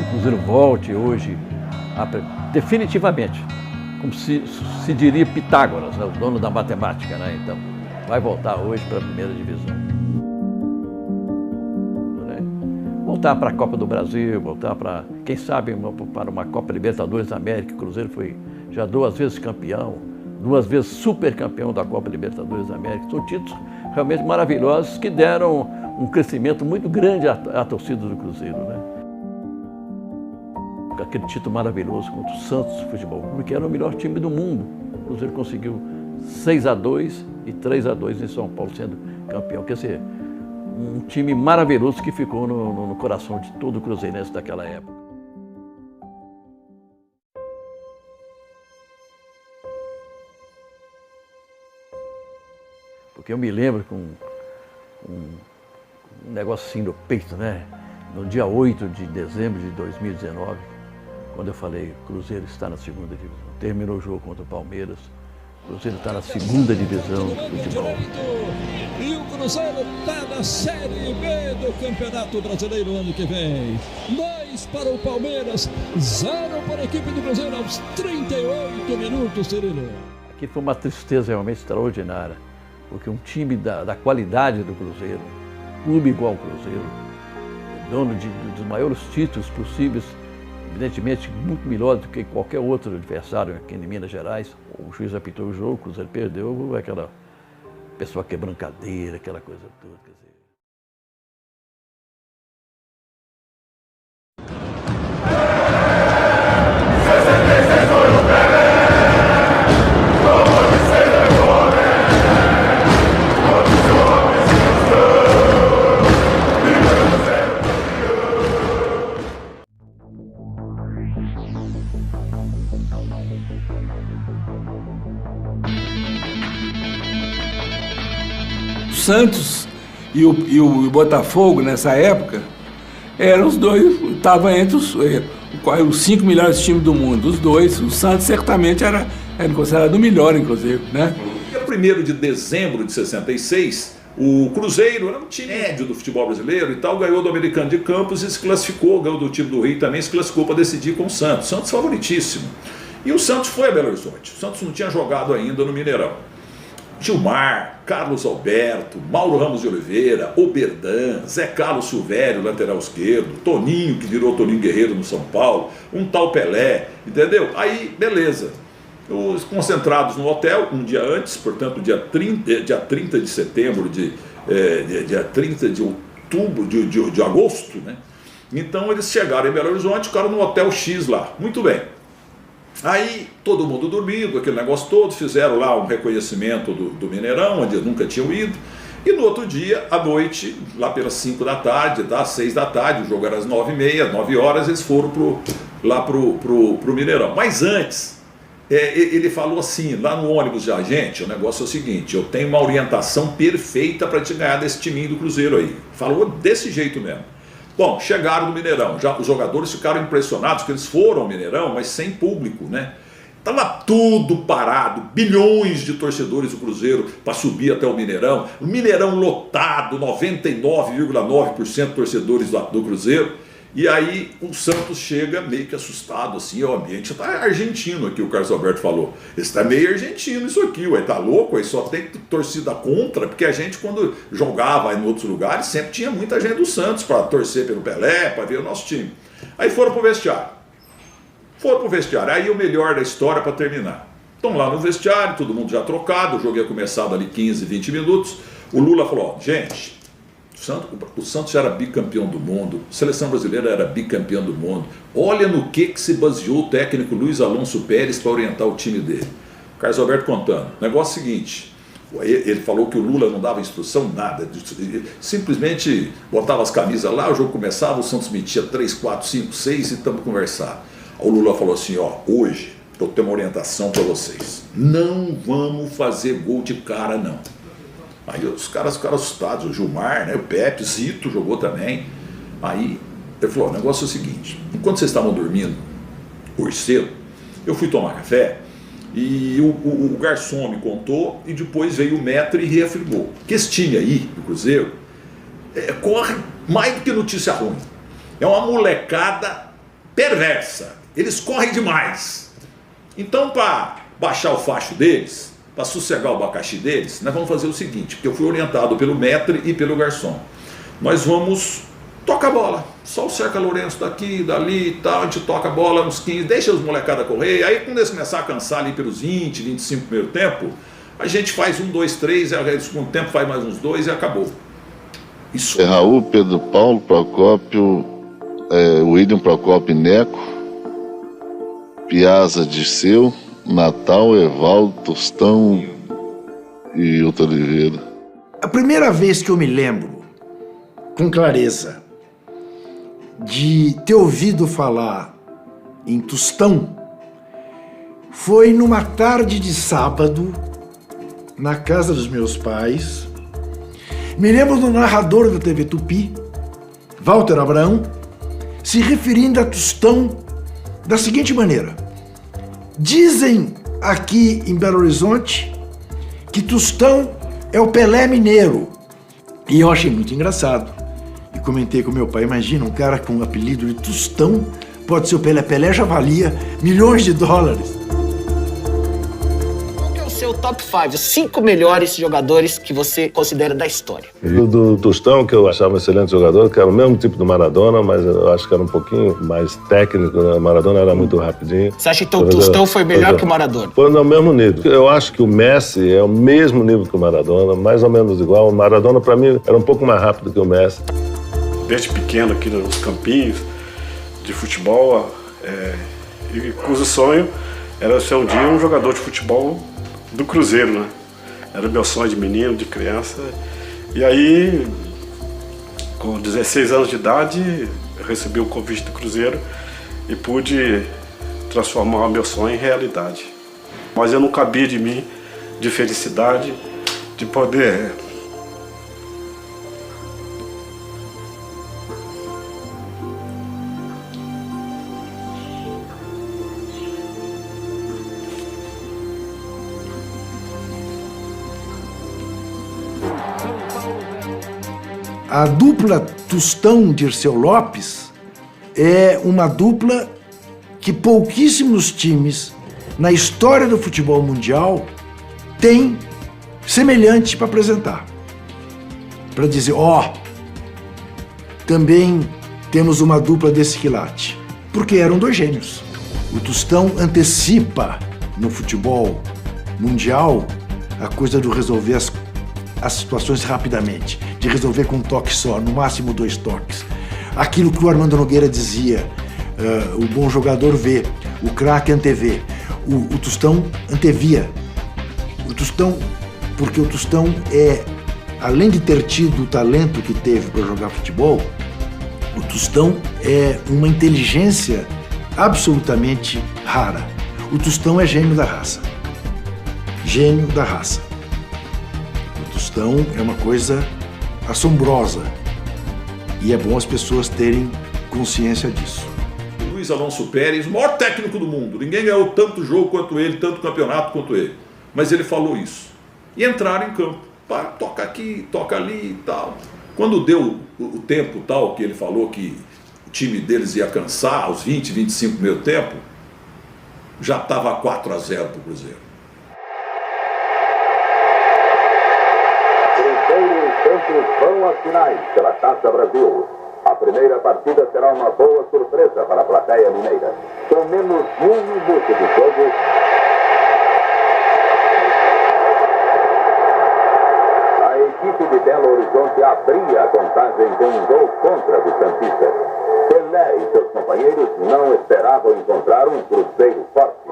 que o Cruzeiro volte hoje, definitivamente, como se diria Pitágoras, né, o dono da matemática, né? Então, vai voltar hoje para a primeira divisão. Voltar para a Copa do Brasil, voltar para, quem sabe, para uma Copa Libertadores da América. O Cruzeiro foi já 2 vezes campeão, 2 vezes super campeão da Copa Libertadores da América. São títulos realmente maravilhosos que deram um crescimento muito grande à torcida do Cruzeiro, né? Aquele título maravilhoso contra o Santos Futebol Clube, que era o melhor time do mundo. O Cruzeiro conseguiu 6-2 e 3-2 em São Paulo, sendo campeão. Quer dizer, um time maravilhoso que ficou no coração de todo o cruzeirense daquela época. Porque eu me lembro com um negócio assim no peito, né? No dia 8 de dezembro de 2019, quando eu falei, o Cruzeiro está na 2ª divisão. Terminou o jogo contra o Palmeiras. O Cruzeiro está na 2ª divisão do futebol. E o Cruzeiro está na Série B do Campeonato Brasileiro ano que vem. 2 para o Palmeiras, 0 para a equipe do Cruzeiro aos 38 minutos, Cirilo. Aqui foi uma tristeza realmente extraordinária, porque um time da qualidade do Cruzeiro, clube igual ao Cruzeiro, dono dos maiores títulos possíveis, evidentemente muito melhor do que qualquer outro adversário aqui em Minas Gerais. O juiz apitou o jogo, o Cruzeiro perdeu, aquela pessoa quebrando cadeira, aquela coisa toda. Quer dizer. Santos e o Botafogo, nessa época, eram os dois, estavam entre os 5 melhores times do mundo. Os dois, o Santos certamente era considerado o melhor, inclusive, né? Dia 1º de dezembro de 66, o Cruzeiro era um time médio do futebol brasileiro e tal, ganhou do Americano de Campos e se classificou, ganhou do time do Rio também, se classificou para decidir com o Santos. Santos favoritíssimo. E o Santos foi a Belo Horizonte. O Santos não tinha jogado ainda no Mineirão. Gilmar, Carlos Alberto, Mauro Ramos de Oliveira, Oberdan, Zé Carlos Silvério, lateral esquerdo, Toninho, que virou Toninho Guerreiro no São Paulo, um tal Pelé, entendeu? Aí, beleza. Os concentrados no hotel, um dia antes, portanto, dia 30 de setembro, dia 30 de outubro, de agosto, né? Então eles chegaram em Belo Horizonte, ficaram no Hotel X lá. Muito bem. Aí todo mundo dormindo, aquele negócio todo, fizeram lá um reconhecimento do Mineirão, onde nunca tinham ido. E no outro dia, à noite, lá pelas 5 da tarde, às 6 da tarde, o jogo era às 9h30, 9 horas, eles foram lá pro Mineirão. Mas antes, ele falou assim, lá no ônibus já, gente, o negócio é o seguinte, eu tenho uma orientação perfeita para te ganhar desse timinho do Cruzeiro aí. Falou desse jeito mesmo. Bom, chegaram no Mineirão, já os jogadores ficaram impressionados, porque eles foram ao Mineirão, mas sem público, né? Estava tudo parado, bilhões de torcedores do Cruzeiro para subir até o Mineirão lotado, 99,9% torcedores do Cruzeiro. E aí o Santos chega meio que assustado, assim, o ambiente está argentino aqui, o Carlos Alberto falou. Está meio argentino isso aqui, ué, tá louco, aí só tem torcida contra, porque a gente quando jogava em outros lugares sempre tinha muita gente do Santos para torcer pelo Pelé, para ver o nosso time. Aí foram pro vestiário. Aí o melhor da história para terminar. Estão lá no vestiário, todo mundo já trocado, o jogo ia começar ali 15, 20 minutos. O Lula falou, ó, gente, o Santos já era bicampeão do mundo, a seleção brasileira era bicampeã do mundo. Olha no que se baseou o técnico Luiz Alonso Pérez para orientar o time dele. Carlos Alberto contando. O negócio é o seguinte, ele falou que o Lula não dava instrução, nada. Simplesmente botava as camisas lá, o jogo começava, o Santos metia 3, 4, 5, 6 e estamos conversando. O Lula falou assim, ó, hoje eu tenho uma orientação para vocês. Não vamos fazer gol de cara, não. Aí os caras ficaram assustados, o Gilmar, né, o Pepe, Zito jogou também. Aí ele falou, o negócio é o seguinte, enquanto vocês estavam dormindo, hoje cedo, eu fui tomar café e o garçom me contou e depois veio o Metro e reafirmou que esse time aí, do Cruzeiro, corre mais do que notícia ruim. É uma molecada perversa. Eles correm demais. Então, para baixar o facho deles, para sossegar o abacaxi deles, nós vamos fazer o seguinte, porque eu fui orientado pelo maître e pelo garçom. Nós vamos tocar a bola. Só o Cerca Lourenço daqui, dali e tal, a gente toca a bola uns 15, deixa os molecada correr. Aí quando eles começarem a cansar ali pelos 20, 25 primeiro tempo, a gente faz 1, 2, 3, aí no segundo tempo faz mais uns 2 e acabou. Isso. É Raul, Pedro Paulo, Procópio, William Procópio Neco, Piazza Dirceu, Natal, Evaldo, Tostão e Hilton Oliveira. A primeira vez que eu me lembro, com clareza, de ter ouvido falar em Tostão foi numa tarde de sábado, na casa dos meus pais. Me lembro do narrador da TV Tupi, Walter Abrão, se referindo a Tostão da seguinte maneira: dizem aqui em Belo Horizonte que Tostão é o Pelé mineiro. E eu achei muito engraçado. E comentei com meu pai, imagina, um cara com o apelido de Tostão pode ser o Pelé. Pelé já valia milhões de dólares. Qual que é o seu top 5, os 5 melhores jogadores que você considera da história? Do Tostão, que eu achava um excelente jogador, que era o mesmo tipo do Maradona, mas eu acho que era um pouquinho mais técnico. O Maradona era muito rapidinho. Você acha que o Tostão foi melhor que o Maradona? Foi no mesmo nível. Eu acho que o Messi é o mesmo nível que o Maradona, mais ou menos igual. O Maradona, para mim, era um pouco mais rápido que o Messi. Desde pequeno aqui nos campinhos de futebol, e cujo sonho era ser um dia um jogador de futebol do Cruzeiro, né? Era meu sonho de menino, de criança. E aí, com 16 anos de idade, eu recebi o convite do Cruzeiro e pude transformar o meu sonho em realidade. Mas eu não cabia de mim, de felicidade, de poder A dupla Tostão-Dirceu Lopes é uma dupla que pouquíssimos times na história do futebol mundial têm semelhante para apresentar. Para dizer, também temos uma dupla desse quilate. Porque eram dois gênios. O Tostão antecipa no futebol mundial a coisa de resolver as situações rapidamente, de resolver com um toque só, no máximo 2 toques. Aquilo que o Armando Nogueira dizia, o bom jogador vê, o craque antevê. O Tostão antevia. O Tostão, porque o Tostão além de ter tido o talento que teve para jogar futebol, o Tostão é uma inteligência absolutamente rara. O Tostão é gênio da raça. Gênio da raça. O Tostão é uma coisa assombrosa e é bom as pessoas terem consciência disso. Luiz Alonso Pérez, o maior técnico do mundo. Ninguém ganhou tanto jogo quanto ele, tanto campeonato quanto ele. Mas ele falou isso. E entraram em campo. Toca aqui, toca ali e tal. Quando deu o tempo tal, que ele falou que o time deles ia cansar, aos 20, 25 primeiro tempo, já estava 4-0 para o Cruzeiro. Cruzeiro e Santos vão às finais pela Taça Brasil. A primeira partida será uma boa surpresa para a plateia mineira. Com menos de 1 minuto de jogo, a equipe de Belo Horizonte abria a contagem com um gol contra do Santista. Pelé e seus companheiros não esperavam encontrar um Cruzeiro forte.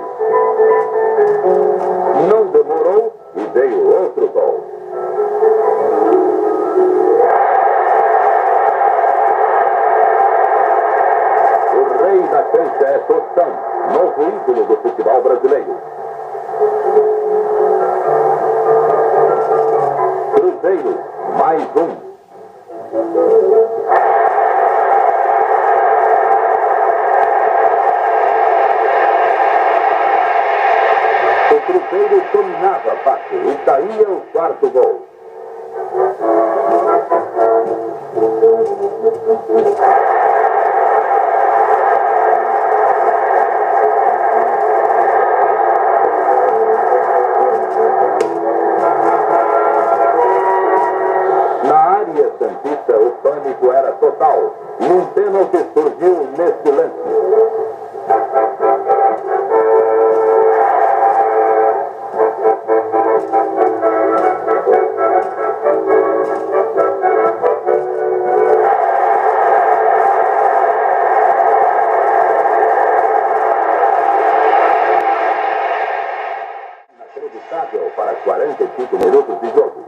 Não demorou e veio outro gol. O rei da cancha é Tostão, novo ídolo do futebol brasileiro. Cruzeiro, mais um. O Cruzeiro dominava fácil e saía o 4º gol. de jogo.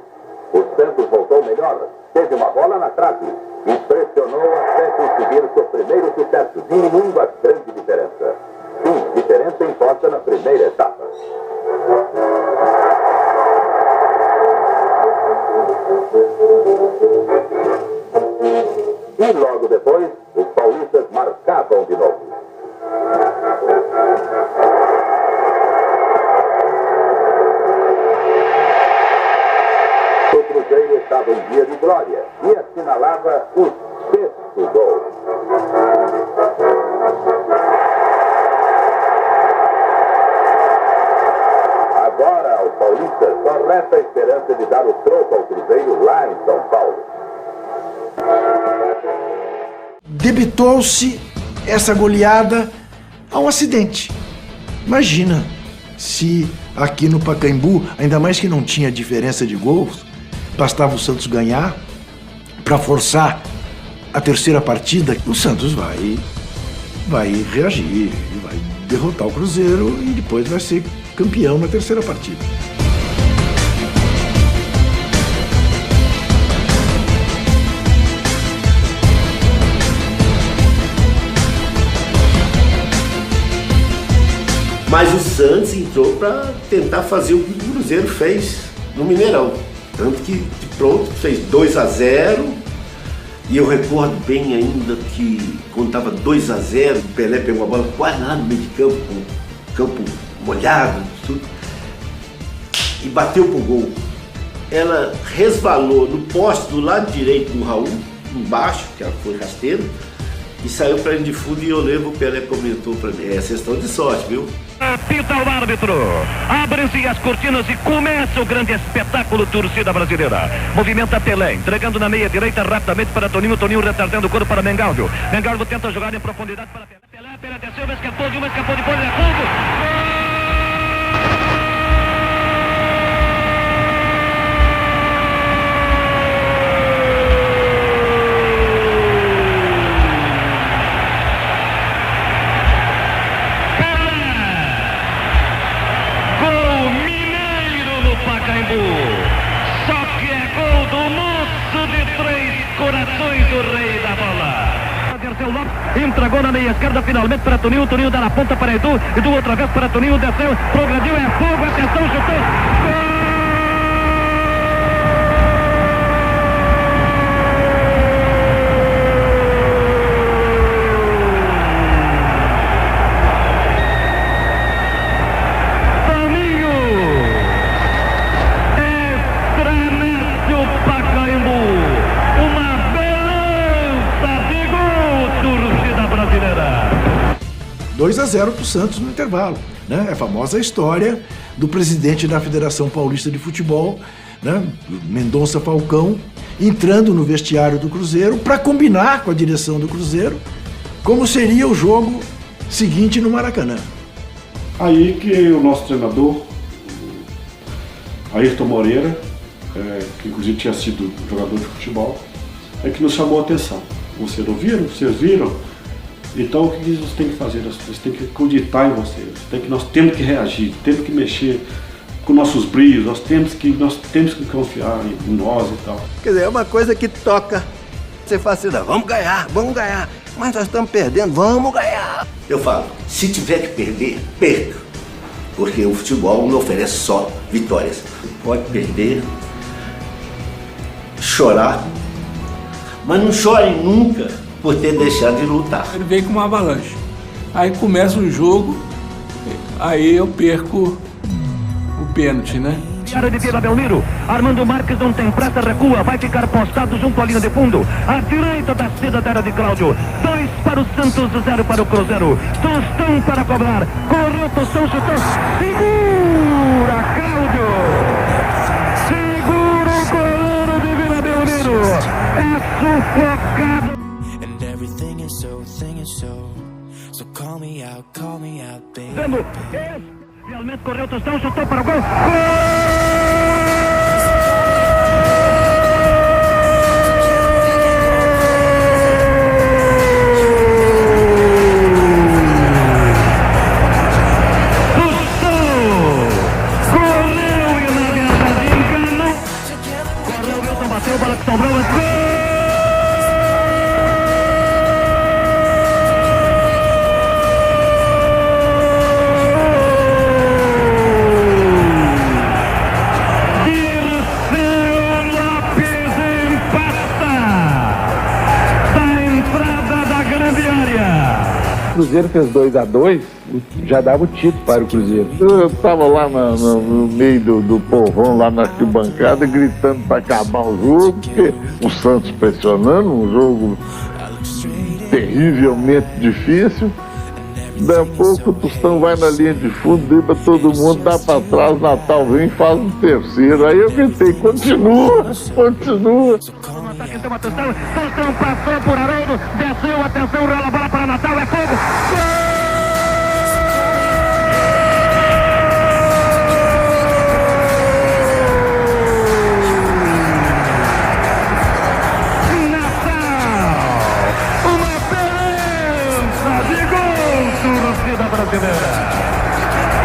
O Santos voltou melhor, teve uma bola na trave e pressionou até conseguir seu primeiro sucesso, diminuindo a grande diferença. Sim, diferença imposta na primeira etapa. E logo depois, os paulistas marcavam de novo. O Cruzeiro estava em dia de glória e assinalava o 6º gol. Agora, ao Paulista, só resta a esperança de dar o troco ao Cruzeiro lá em São Paulo. Debitou-se essa goleada a um acidente. Imagina se aqui no Pacaembu, ainda mais que não tinha diferença de gols, bastava o Santos ganhar para forçar a terceira partida, o Santos vai reagir, vai derrotar o Cruzeiro e depois vai ser campeão na terceira partida. Mas o Santos entrou para tentar fazer o que o Cruzeiro fez no Mineirão. Tanto que de pronto fez 2-0. E eu recordo bem ainda que quando estava 2-0, o Pelé pegou a bola quase lá no meio de campo, com o campo molhado, tudo, e bateu pro gol. Ela resvalou no poste do lado direito do Raul, embaixo, que ela foi rasteira, e saiu para ele de fundo, e eu lembro, o Pelé comentou para mim, é questão de sorte, viu? Apita o árbitro, abrem-se as cortinas e começa o grande espetáculo torcida brasileira. Movimenta Pelé, entregando na meia direita rapidamente para Toninho, Toninho retardando o corpo para Mengalvio. Mengalvio tenta jogar em profundidade para Pelé, Pelé desceu, escapou de uma, escapou depois, é fundo. Só que é gol do moço de 3 corações, do rei da bola. Dirceu Lopes entregou na meia esquerda finalmente para Toninho, Toninho dá na ponta para Edu, Edu outra vez para Toninho, desceu, progrediu, é fogo, atenção, chutou. Gol! Brasileira. 2-0 para o Santos no intervalo, né? É a famosa história do presidente da Federação Paulista de Futebol, né? Mendonça Falcão, entrando no vestiário do Cruzeiro para combinar com a direção do Cruzeiro como seria o jogo seguinte no Maracanã. Aí que o nosso treinador, Ayrton Moreira, que inclusive tinha sido jogador de futebol, é que nos chamou a atenção. Vocês ouviram? Vocês viram? Então o que vocês têm que fazer? Vocês têm que acreditar em vocês. Nós temos que reagir, temos que mexer com nossos brilhos, nós temos que confiar em nós e tal. Quer dizer, é uma coisa que toca. Você fala assim, não, vamos ganhar. Mas nós estamos perdendo, vamos ganhar. Eu falo, se tiver que perder, perca. Porque o futebol não oferece só vitórias. Pode perder, chorar, mas não chore nunca por ter deixado de lutar. Ele veio com uma avalanche. Aí começa o jogo, aí eu perco o pênalti, né? Área de Vila Belmiro, Armando Marques não tem pressa, recua, vai ficar postado junto à linha de fundo, à direita da saída da área de Cláudio, 2 para o Santos, 0 para o Cruzeiro, Tostão para cobrar, correu Tostão, chutou, segura Cláudio, segura o goleiro de Vila Belmiro, é sufocado. Realmente correu Tostão, chutou para o gol. Cruzeiro fez 2-2, já dava o título para o Cruzeiro. Eu estava lá no meio do povão, lá na arquibancada, gritando para acabar o jogo, porque o Santos pressionando, um jogo terrivelmente difícil. Daí a pouco o Tostão vai na linha de fundo, dribla todo mundo, dá para trás, Natal vem e faz o terceiro. Aí eu gritei, continua. Tostão passou por Haroldo, desceu, atenção, rola a bola para Natal, é fogo!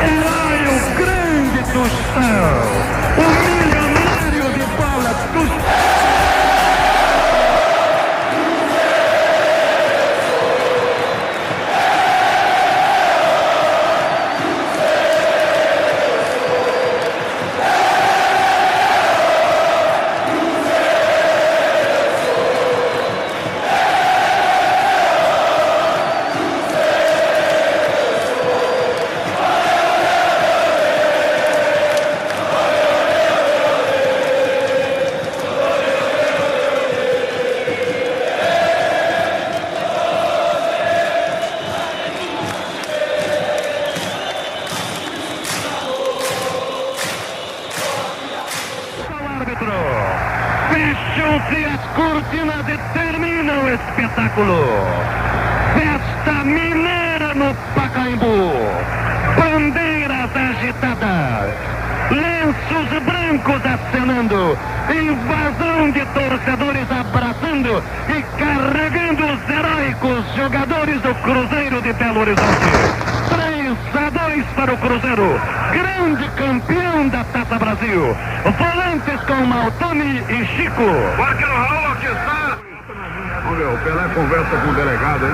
Herói, o grande Tostão, o milionário de bola, Tostão. Fecham-se as cortinas e termina o espetáculo. Festa mineira no Pacaembu. Bandeiras agitadas. Lenços brancos acenando. Invasão de torcedores abraçando e carregando os heróicos jogadores do Cruzeiro de Belo Horizonte. 3-2 para o Cruzeiro, grande campeão da Taça Brasil. Volantes com Maltoni e Chico. Marquinhos Raul, aqui está. Vamos ver, o Pelé conversa com o delegado, hein?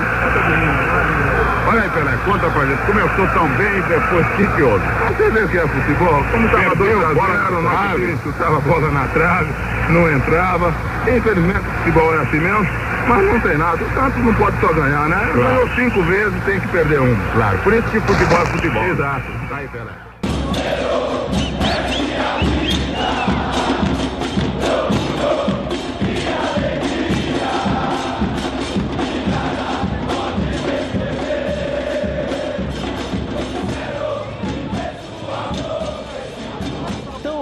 Olha aí, Pelé, conta pra gente. Começou tão bem e depois que houve? Você vê o que é futebol? Como estava 2-0, nosso time chutava a bola na trave, não entrava. Infelizmente o futebol é assim mesmo. Mas não tem nada, o Santos não pode só ganhar, né? Claro. Ganhou 5 vezes, tem que perder 1. Claro, por isso que futebol é futebol. Exato, tá aí, Pelé.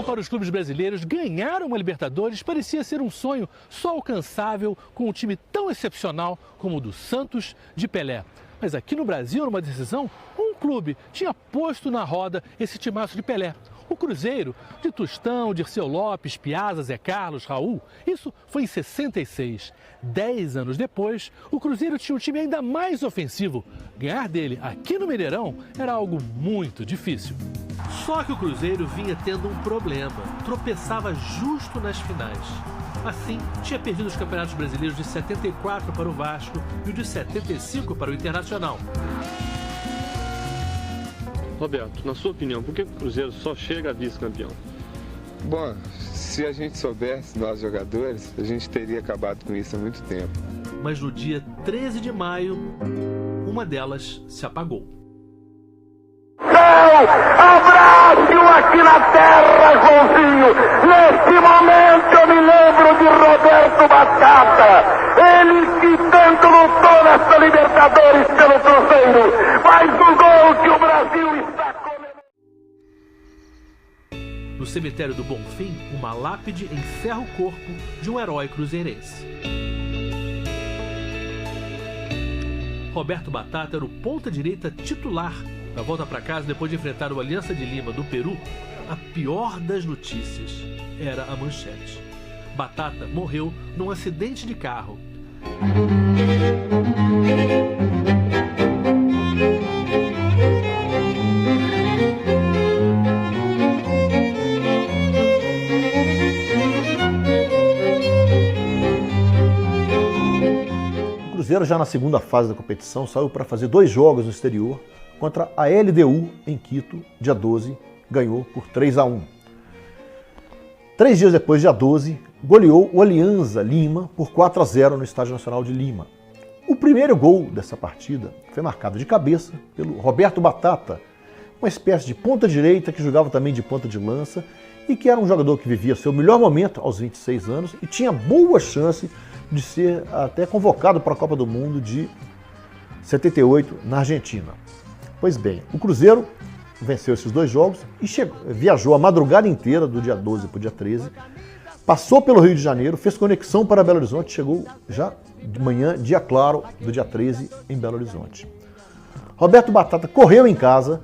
Para os clubes brasileiros, ganhar uma Libertadores parecia ser um sonho só alcançável com um time tão excepcional como o do Santos de Pelé. Mas aqui no Brasil, numa decisão, um clube tinha posto na roda esse timaço de Pelé. O Cruzeiro, de Tostão, Dirceu Lopes, Piazza, Zé Carlos, Raul, isso foi em 66. 10 anos depois, o Cruzeiro tinha um time ainda mais ofensivo. Ganhar dele aqui no Mineirão era algo muito difícil. Só que o Cruzeiro vinha tendo um problema, tropeçava justo nas finais. Assim, tinha perdido os campeonatos brasileiros de 74 para o Vasco e o de 75 para o Internacional. Roberto, na sua opinião, por que o Cruzeiro só chega a vice-campeão? Bom, se a gente soubesse, nós jogadores, a gente teria acabado com isso há muito tempo. Mas no dia 13 de maio, uma delas se apagou. Abraço aqui na terra, Joãozinho. Neste momento eu me lembro de Roberto Batata. Ele que tanto lutou nessa Libertadores pelo Cruzeiro. Faz um gol que o Brasil está comemorando. No cemitério do Bonfim, uma lápide encerra o corpo de um herói cruzeirense. Roberto Batata era o ponta-direita titular. Na volta para casa, depois de enfrentar o Aliança de Lima do Peru, a pior das notícias era a manchete. Batata morreu num acidente de carro. O Cruzeiro, já na segunda fase da competição, saiu para fazer 2 jogos no exterior contra a LDU em Quito, dia 12, ganhou por 3-1. 3 dias depois, dia 12, goleou o Alianza Lima por 4-0 no Estádio Nacional de Lima. O primeiro gol dessa partida foi marcado de cabeça pelo Roberto Batata, uma espécie de ponta direita que jogava também de ponta de lança e que era um jogador que vivia seu melhor momento aos 26 anos e tinha boa chance de ser até convocado para a Copa do Mundo de 78 na Argentina. Pois bem, o Cruzeiro venceu esses 2 jogos e viajou a madrugada inteira do dia 12 para o dia 13, passou pelo Rio de Janeiro, fez conexão para Belo Horizonte, chegou já de manhã, dia claro, do dia 13 em Belo Horizonte. Roberto Batata correu em casa,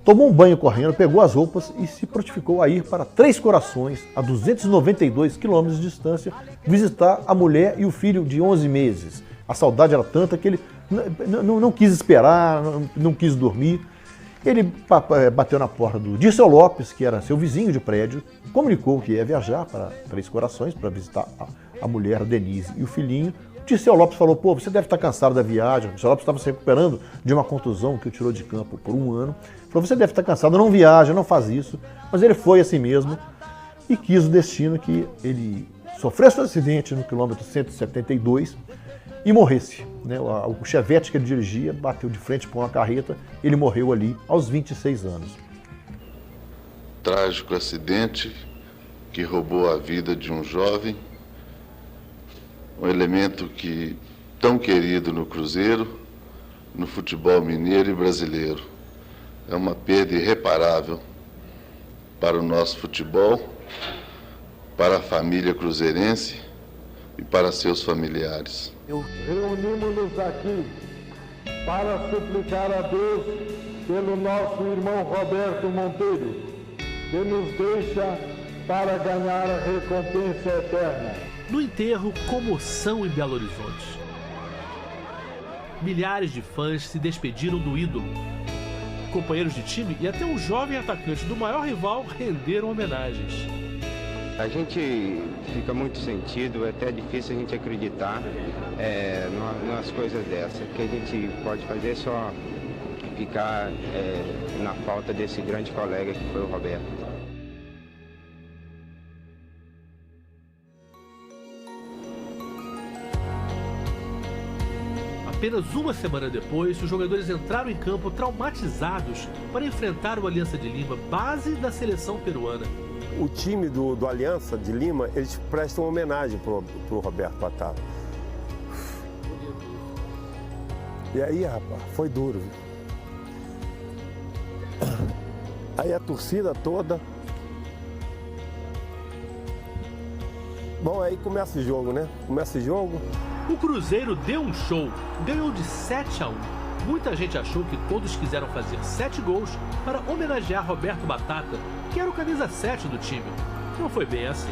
tomou um banho correndo, pegou as roupas e se prontificou a ir para Três Corações, a 292 quilômetros de distância, visitar a mulher e o filho de 11 meses. A saudade era tanta que ele não quis esperar, não quis dormir. Ele bateu na porta do Dirceu Lopes, que era seu vizinho de prédio, comunicou que ia viajar para Três Corações para visitar a mulher Denise e o filhinho. O Dirceu Lopes falou, pô, você deve estar cansado da viagem. O Dirceu Lopes estava se recuperando de uma contusão que o tirou de campo por 1 ano. Falou, você deve estar cansado, não viaja, não faz isso. Mas ele foi assim mesmo e quis o destino que ele sofresse um acidente no quilômetro 172 e morresse. O Chevette que ele dirigia bateu de frente com uma carreta, ele morreu ali aos 26 anos. Trágico acidente que roubou a vida de um jovem, um elemento tão querido no Cruzeiro, no futebol mineiro e brasileiro. É uma perda irreparável para o nosso futebol, para a família cruzeirense e para seus familiares. Reunimos-nos aqui para suplicar a Deus pelo nosso irmão Roberto Monteiro, que nos deixa para ganhar a recompensa eterna. No enterro, comoção em Belo Horizonte. Milhares de fãs se despediram do ídolo. Companheiros de time e até um jovem atacante do maior rival renderam homenagens. A gente fica muito sentido, é até difícil a gente acreditar nas coisas dessas. O que a gente pode fazer é só ficar na falta desse grande colega que foi o Roberto. Apenas uma semana depois, os jogadores entraram em campo traumatizados para enfrentar o Aliança de Lima, base da seleção peruana. O time do Aliança de Lima, eles prestam homenagem pro Roberto Batata. E aí, rapaz, foi duro. Aí a torcida toda... Bom, aí começa o jogo, né? Começa o jogo... O Cruzeiro deu um show, ganhou de 7-1. Muita gente achou que todos quiseram fazer 7 gols para homenagear Roberto Batata, que era o camisa 7 do time. Não foi bem assim.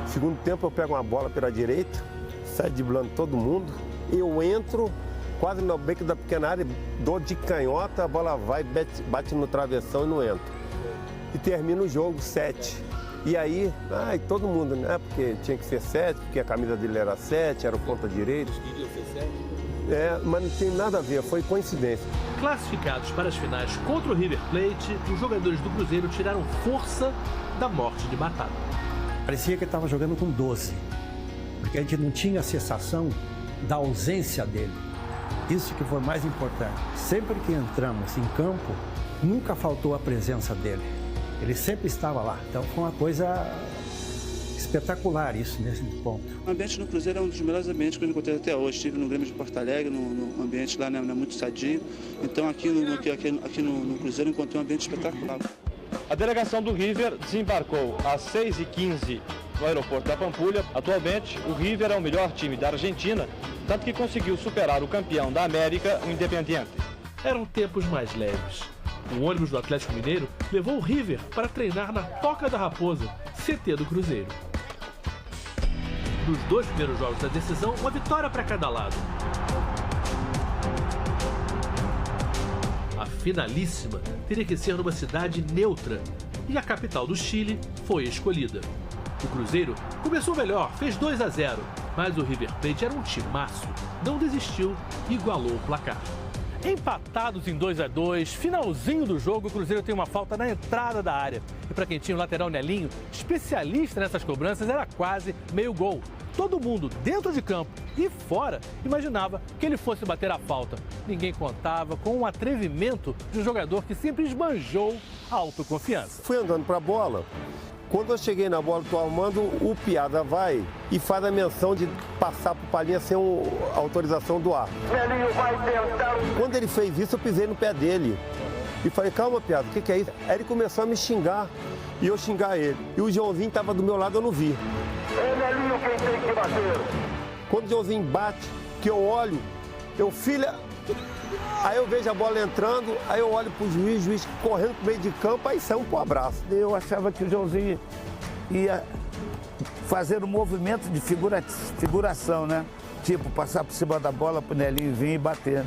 Segundo tempo eu pego uma bola pela direita, saio driblando todo mundo, eu entro quase no beco da pequena área, dou de canhota, a bola vai, bate no travessão e não entra. E termina o jogo 7. E aí, todo mundo, né? Porque tinha que ser 7, porque a camisa dele era 7, era o ponta direito. Mas não tem nada a ver, foi coincidência. Classificados para as finais contra o River Plate, os jogadores do Cruzeiro tiraram força da morte de Batata. Parecia que estava jogando com 12, porque a gente não tinha a sensação da ausência dele. Isso que foi mais importante. Sempre que entramos em campo, nunca faltou a presença dele. Ele sempre estava lá, então foi uma coisa espetacular isso, nesse ponto. O ambiente no Cruzeiro é um dos melhores ambientes que eu encontrei até hoje. Estive no Grêmio de Porto Alegre, no ambiente lá não é muito sadio. Então aqui no Cruzeiro eu encontrei um ambiente espetacular. A delegação do River desembarcou às 6h15 no aeroporto da Pampulha. Atualmente, o River é o melhor time da Argentina, tanto que conseguiu superar o campeão da América, o Independiente. Eram tempos mais leves. O ônibus do Atlético Mineiro levou o River para treinar na Toca da Raposa, CT do Cruzeiro. Nos 2 primeiros jogos da decisão, uma vitória para cada lado. A finalíssima teria que ser numa cidade neutra, e a capital do Chile foi escolhida. O Cruzeiro começou melhor, fez 2-0, mas o River Plate era um timaço, não desistiu e igualou o placar. Empatados em 2-2, finalzinho do jogo, o Cruzeiro tem uma falta na entrada da área. E para quem tinha o lateral Nelinho, especialista nessas cobranças, era quase meio gol. Todo mundo dentro de campo e fora imaginava que ele fosse bater a falta. Ninguém contava com o atrevimento de um jogador que sempre esbanjou a autoconfiança. Fui andando para a bola. Quando eu cheguei na bola, estou armando, o Piada vai e faz a menção de passar para o Palhinha sem autorização do árbitro. Quando ele fez isso, eu pisei no pé dele. E falei, calma, Piada, o que é isso? Aí ele começou a me xingar e eu xingar ele. E o Joãozinho estava do meu lado, eu não vi. Nelinho quem tem que bater. Quando o Joãozinho bate, que eu olho, eu filha... Aí eu vejo a bola entrando, aí eu olho pro juiz correndo pro meio de campo, aí saiu pro abraço. Eu achava que o Joãozinho ia fazer um movimento de figuração, né? Tipo, passar por cima da bola pro Nelinho vir e bater.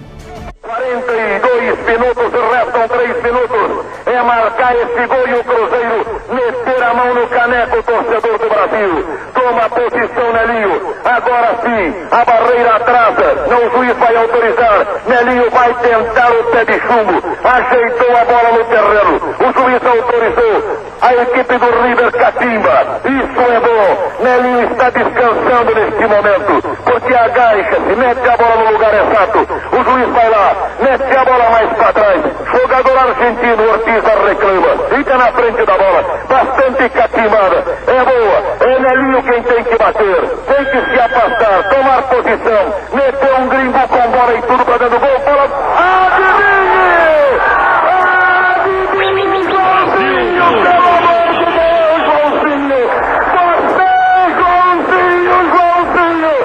42 minutos, restam 3 minutos. É marcar esse gol e o Cruzeiro meter a mão no caneco, torcedor do Brasil. Toma posição, Nelinho. Agora sim, a barreira atrasa. Não, o juiz vai autorizar. Nelinho vai tentar o pé de chumbo. Ajeitou a bola no terreno. O juiz autorizou. A equipe do River catimba. Isso é bom. Nelinho está descansando neste momento. Porque agacha-se, mete a bola no lugar exato. O juiz vai lá, mete a bola mais para trás. Jogador argentino, Ortiz reclama. Fica na frente da bola. Bastante catimada. É boa. É Nelinho quem tem que bater. Tem que se afastar, tomar posição. Meteu um gringo com bola e tudo para dentro do gol. Bola... Adivinhe! Adivinhe, Joãozinho! Pelo amor de Deus, Joãozinho! Você, Joãozinho!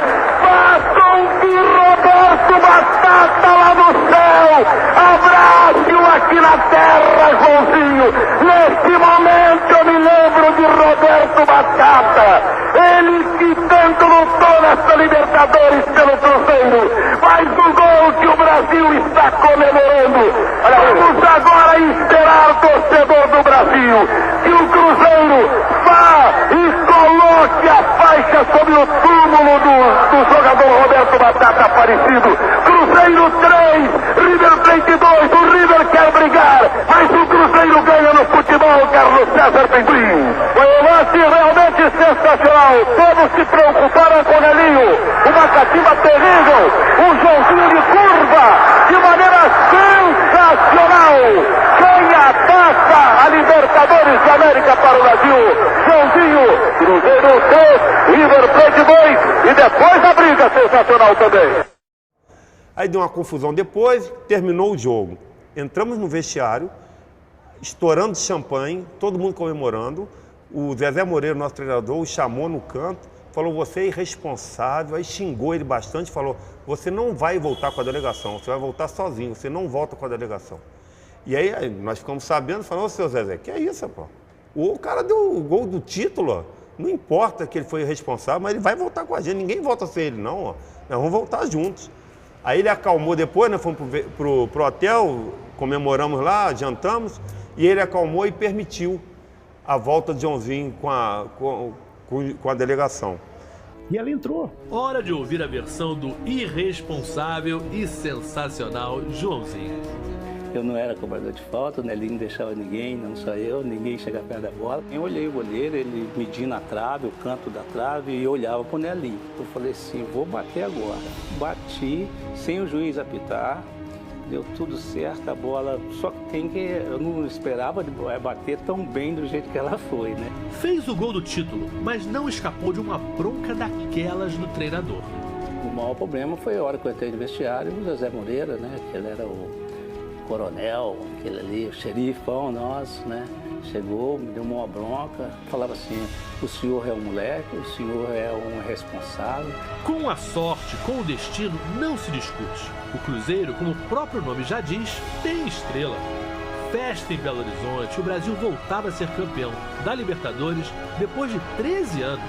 Façam que Roberto Batata lá no céu! Abraço aqui na terra, Joãozinho! Neste momento eu me lembro de Roberto Batata! Ele que tanto lutou nessa Libertadores pelo Cruzeiro! Faz o gol que o Brasil está comemorando! Vamos agora esperar, torcedor do Brasil, que o Cruzeiro vá e coloque a faixa sobre o túmulo do jogador Roberto Batata Aparecido. Cruzeiro 3, River Plate 2, o River quer brigar, mas o Cruzeiro ganha no futebol, Carlos César Pinguim. Foi um lance realmente sensacional, todos se preocuparam com o Nelinho, uma catimba terrível, um Joãozinho de curva, de maneira sensacional. Quem ataca a Libertadores da América para o Brasil? Joãozinho, Cruzeiro 3, River Plate 2 e depois a briga sensacional também. Aí deu uma confusão depois, terminou o jogo. Entramos no vestiário, estourando champanhe, todo mundo comemorando. O Zezé Moreira, nosso treinador, o chamou no canto, falou, você é irresponsável, aí xingou ele bastante, falou, você não vai voltar com a delegação, você vai voltar sozinho, você não volta com a delegação. E aí nós ficamos sabendo, falando, ô seu Zezé, que é isso, pô? O cara deu o gol do título, ó. Não importa que ele foi irresponsável, mas ele vai voltar com a gente, ninguém volta sem ele não, ó. Nós vamos voltar juntos. Aí ele acalmou depois, nós fomos pro hotel, comemoramos lá, jantamos, e ele acalmou e permitiu a volta de Joãozinho com a delegação. E ela entrou. Hora de ouvir a versão do irresponsável e sensacional Joãozinho. Eu não era cobrador de falta, o Nelinho não deixava ninguém, não só eu, ninguém chegava perto da bola. Eu olhei o goleiro, ele medindo a trave, o canto da trave, e eu olhava pro Nelinho. Eu falei assim, vou bater agora. Bati, sem o juiz apitar, deu tudo certo, a bola, só que eu não esperava bater tão bem do jeito que ela foi, né? Fez o gol do título, mas não escapou de uma bronca daquelas do treinador. O maior problema foi a hora que eu entrei no vestiário, o José Moreira, né, que ele era o coronel, aquele ali, o xerifão nosso, né? Chegou, me deu uma bronca, falava assim, o senhor é um moleque, o senhor é um responsável. Com a sorte, com o destino, não se discute. O Cruzeiro, como o próprio nome já diz, tem estrela. Festa em Belo Horizonte, o Brasil voltava a ser campeão da Libertadores depois de 13 anos.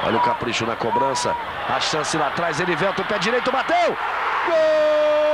Olha o capricho na cobrança. A chance lá atrás, ele venta o pé direito, bateu! Gol!